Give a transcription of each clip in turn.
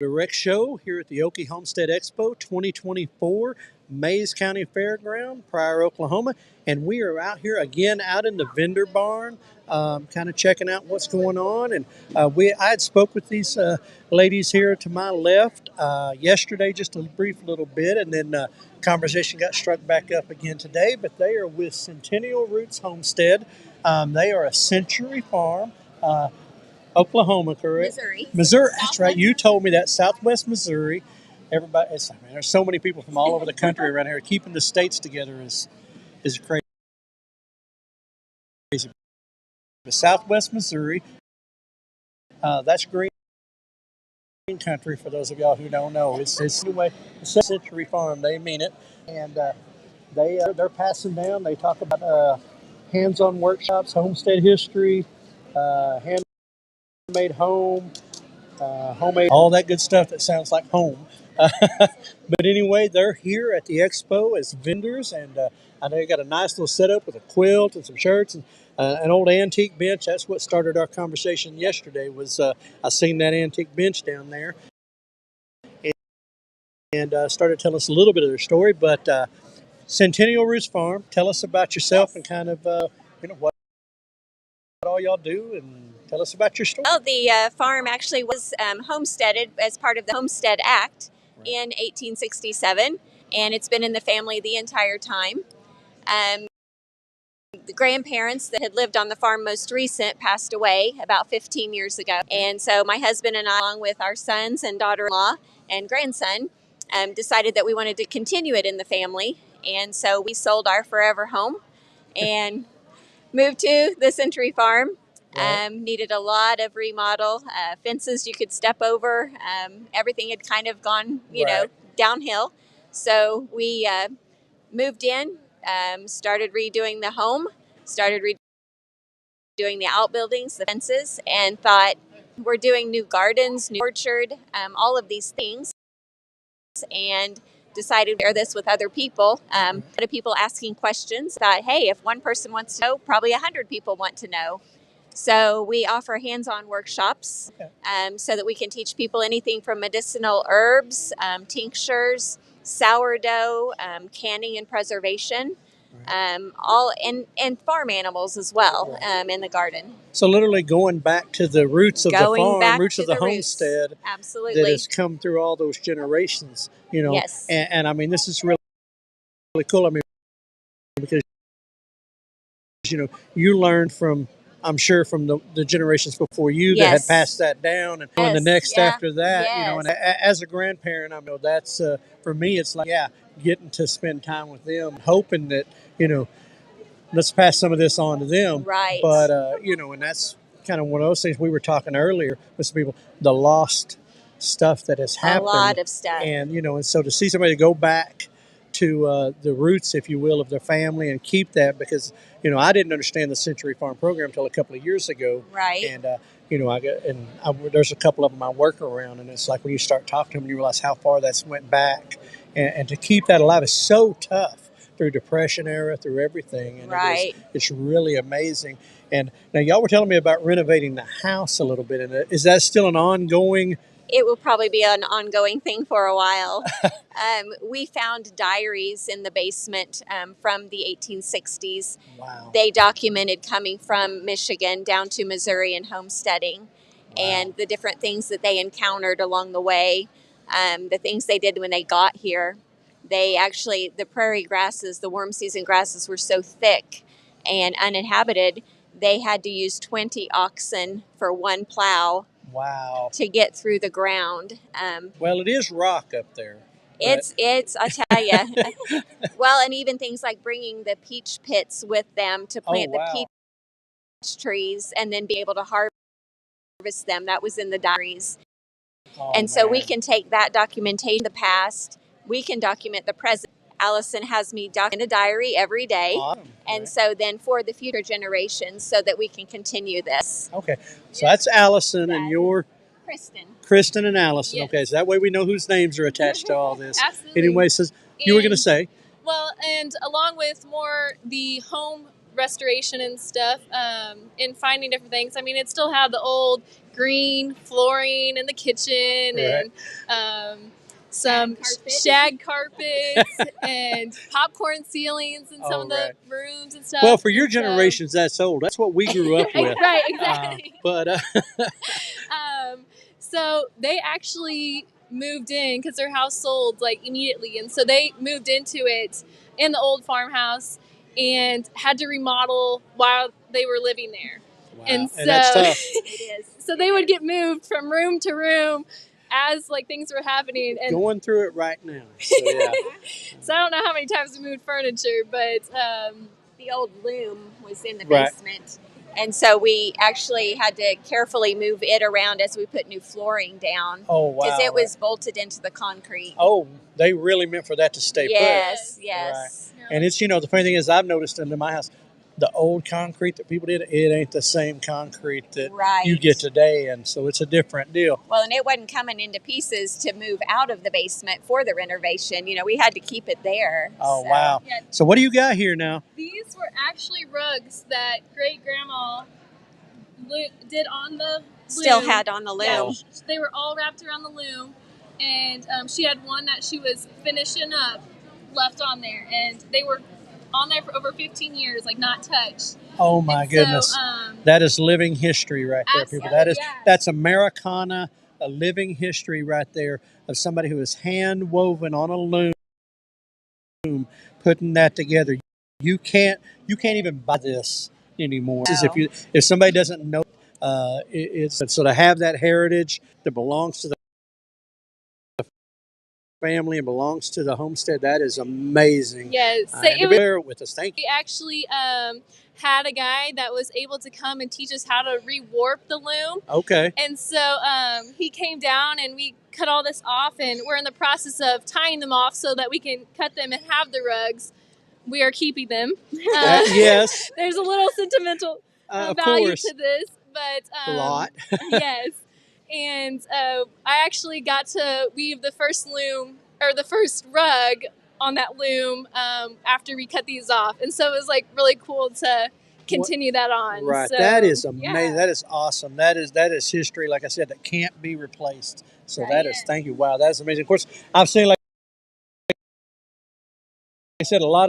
Direct Show here at the OKIE Homestead Expo 2024, Mayes County Fairground, Pryor, Oklahoma. And we are out here again out in the vendor barn, kind of checking out what's going on. And I had spoke with these ladies here to my left yesterday, just a brief little bit, and then conversation got struck back up again today. But they are with Centennial Roots Homestead. They are a century farm. Oklahoma, correct? Missouri, that's right. You told me that. Southwest Missouri. Everybody, there's so many people from all over the country around here. Keeping the states together is crazy. But Southwest Missouri, that's green country for those of y'all who don't know. It's anyway, it's a century farm. They mean it, and they're passing down. They talk about hands-on workshops, homestead history, handmade home. Homemade, all that good stuff that sounds like home. But anyway, they're here at the expo as vendors, and I know you got a nice little setup with a quilt and some shirts and an old antique bench. That's what started our conversation yesterday. Was I seen that antique bench down there, and started telling us a little bit of their story. But Centennial Roots Farm, tell us about yourself and kind of what all y'all do, and tell us about your story. Well, the farm actually was homesteaded as part of the Homestead Act in 1867, and it's been in the family the entire time. The grandparents that had lived on the farm most recent passed away about 15 years ago. And so my husband and I, along with our sons and daughter-in-law and grandson, decided that we wanted to continue it in the family. And so we sold our forever home and moved to the Century Farm. Right. Needed a lot of remodel, fences you could step over. Everything had kind of gone, downhill. So we moved in, started redoing the home, started redoing the outbuildings, the fences, and thought we're doing new gardens, new orchard, all of these things, and decided to share this with other people. Other people asking questions. Thought, hey, if one person wants to know, probably 100 people want to know. So we offer hands-on workshops so that we can teach people anything from medicinal herbs, tinctures, sourdough, canning and preservation, all and farm animals as well in the garden. So literally going back to the roots of the farm, roots of the homestead. Absolutely. That has come through all those generations, Yes. And I mean, this is really cool. I mean, because, you learned from, I'm sure, from the generations before you that had passed that down, and the next after that, and as a grandparent, I know that's, for me, it's like, getting to spend time with them, hoping that, let's pass some of this on to them. Right. But, and that's kind of one of those things we were talking earlier with some people, the lost stuff that has happened. A lot of stuff. And, and so to see somebody go back to the roots, if you will, of their family and keep that, because, I didn't understand the Century Farm program until a couple of years ago. Right. And, there's a couple of them I work around, and it's like when you start talking to them, you realize how far that's went back. And to keep that alive is so tough through Depression era, through everything. And right. It's really amazing. And now y'all were telling me about renovating the house a little bit. And is that still an ongoing? It will probably be an ongoing thing for a while. We found diaries in the basement from the 1860s. Wow. They documented coming from Michigan down to Missouri and homesteading. Wow. And the different things that they encountered along the way, the things they did when they got here. The prairie grasses, the warm season grasses were so thick and uninhabited, they had to use 20 oxen for one plow. Wow. To get through the ground. Well, it is rock up there. It's I tell you. Well, and even things like bringing the peach pits with them to plant the peach trees and then be able to harvest them. That was in the diaries. And so we can take that documentation of the past. We can document the present. Allison has me document a diary every day. Awesome. And so then for the future generations so that we can continue this. Okay. So that's Allison and your... Kristen and Allison. Yes. Okay, so that way we know whose names are attached to all this. Absolutely. Anyway, so you were going to say? Well, and along with more the home restoration and stuff, and finding different things. I mean, it still had the old green flooring in the kitchen, Right. and some shag carpets and popcorn ceilings in some of the rooms and stuff. Well, for your generations, that's old. That's what we grew up with. Right, exactly. But so they actually moved in because their house sold like immediately, and so they moved into it in the old farmhouse and had to remodel while they were living there. wow. And so that's tough. It is. so they would get moved from room to room as like things were happening, and Going through it right now. So, yeah. so I don't know how many times we moved furniture, but The old loom was in the Right. basement. And so we actually had to carefully move it around as we put new flooring down. Oh, wow. Because it was bolted into the concrete. Oh, they really meant for that to stay Yes, put. yes. Right. And it's, the funny thing is, I've noticed in my house, the old concrete that people did, it ain't the same concrete that Right. you get today. And so it's a different deal. Well, and it wasn't coming into pieces to move out of the basement for the renovation. We had to keep it there. Oh, So- wow. Yeah. So what do you got here now? these were actually rugs that great grandma did on the Still loom. had on the loom. Oh. So they were all wrapped around the loom, and she had one that she was finishing up left on there, and they were on there for over 15 years, like not touched. Oh, my And goodness. So, That is living history right there, people. Absolutely, That's Americana, a living history right there of somebody who is hand woven on a loom, putting that together. You can't even buy this anymore. No. If somebody doesn't know, it's so to have that heritage that belongs to the family and belongs to the homestead. That is amazing. yes, so And it to was. be there with us. Thank you. We actually had a guy that was able to come and teach us how to rewarp the loom. Okay. And so he came down and we cut all this off, and we're in the process of tying them off so that we can cut them and have the rugs. We are keeping them. Yes. There's a little sentimental Of value course. to this, but A lot. yes. And I actually got to weave the first loom or the first rug on that loom after we cut these off, and so it was like really cool to continue that on. Right. So, That is amazing. yeah. That is awesome. That is history, like I said, that can't be replaced. So Right. that is, thank you. Wow, that's amazing. Of course, I've seen, like I said, a lot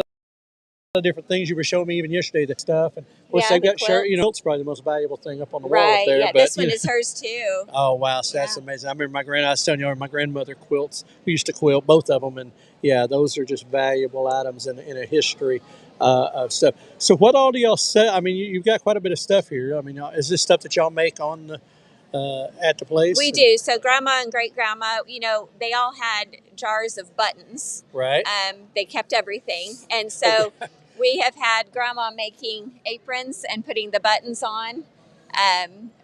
of different things you were showing me even yesterday, that stuff. And of course, Yeah, they've the got shirt, quilts. it's probably the most valuable thing up on the wall up Right. there. Yeah, but, this one is hers too. Oh, wow. So that's Yeah. amazing. I remember I was telling you, my grandmother quilts. We used to quilt, both of them. And yeah, those are just valuable items in a history of stuff. So what all do y'all sell? I mean, you've got quite a bit of stuff here. I mean, is this stuff that y'all make on the at the place? We do. So grandma and great grandma, they all had jars of buttons. Right. They kept everything. And so we have had grandma making aprons and putting the buttons on,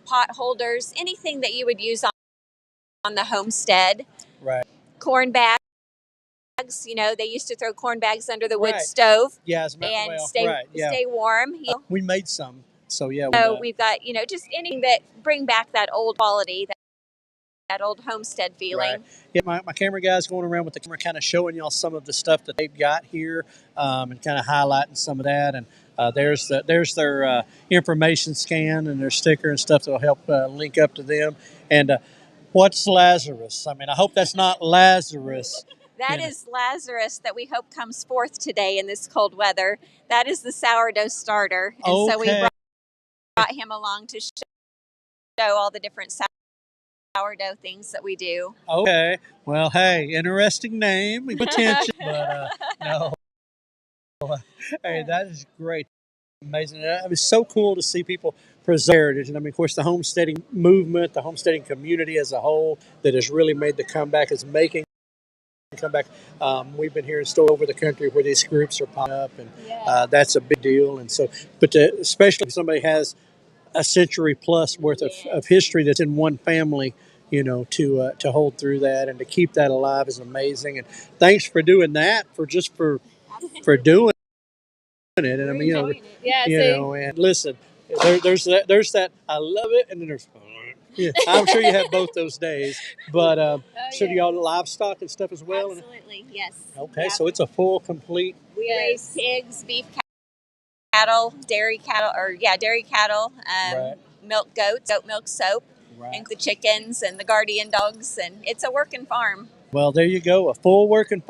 pot holders, anything that you would use on the homestead. Right. Corn bags, they used to throw corn bags under the wood Right. stove Yeah, and right. Yeah. stay warm. We made some. So yeah. So we've got, just anything that bring back that old quality, that old homestead feeling. Right. Yeah, my camera guy's going around with the camera, kind of showing y'all some of the stuff that they've got here, and kind of highlighting some of that. And there's their information scan and their sticker and stuff that'll help link up to them. And what's Lazarus? I mean, I hope that's not Lazarus. That is Lazarus that we hope comes forth today in this cold weather. That is the sourdough starter. And so we brought him along to show all the different sourdough things that we do. Okay. Well, hey, interesting name, attention, but no. Hey, that is great. Amazing. It was so cool to see people preserve heritage. And I mean, of course, the homesteading movement, the homesteading community as a whole that has really made the comeback, is making a comeback. We've been hearing stories over the country where these groups are popping up, and that's a big deal. And so, but especially if somebody has a century plus worth of history that's in one family, to hold through that and to keep that alive is amazing. And thanks for doing that, for doing it. And I mean, and listen, there's that I love it, and then there's I'm sure you have both those days. But so do y'all livestock and stuff as well? Absolutely, yes. Okay, so it's a full, complete. We raise pigs, beef, cattle, dairy cattle, dairy cattle, Right. milk goats, goat milk soap, Right. and the chickens and the guardian dogs, and it's a working farm. Well, there you go, a full working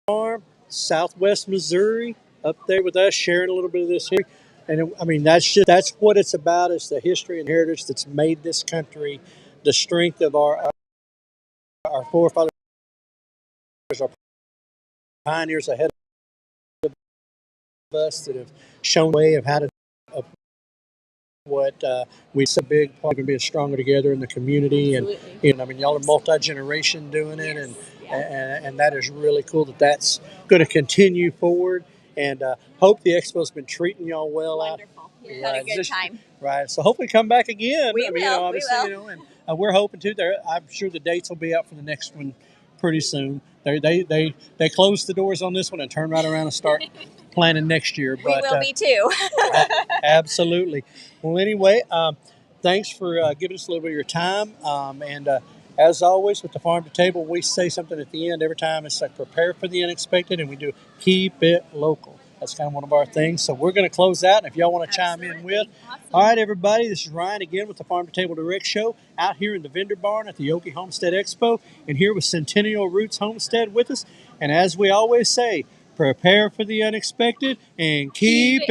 farm, Southwest Missouri, up there with us, sharing a little bit of this here. And I mean, that's what it's about. It's the history and heritage that's made this country, the strength of our forefathers, our pioneers ahead of us that have shown the way of how to of what we so big part of being stronger together in the community. Absolutely. And I mean, y'all are multi-generation doing it, Yes. and that is really cool that's going to continue forward. And hope the expo's been treating y'all well Wonderful. We've had a Right. good time. Right. So hopefully come back again. We I mean, will, we obviously, will. and we're hoping to. I'm sure the dates will be out for the next one pretty soon. They close the doors on this one and turn right around and start planning next year. We But will be too. absolutely. Well, anyway, thanks for giving us a little bit of your time. And as always, with the Farm to Table, we say something at the end every time. It's like prepare for the unexpected, and we do keep it local. That's kind of one of our things. So we're going to close out. And if y'all want to chime in with, Awesome. all right, everybody, this is Ryan again with the Farm2Table Direct Show out here in the vendor barn at the OKIE Homestead Expo, and here with Centennial Roots Homestead with us. And as we always say, prepare for the unexpected and keep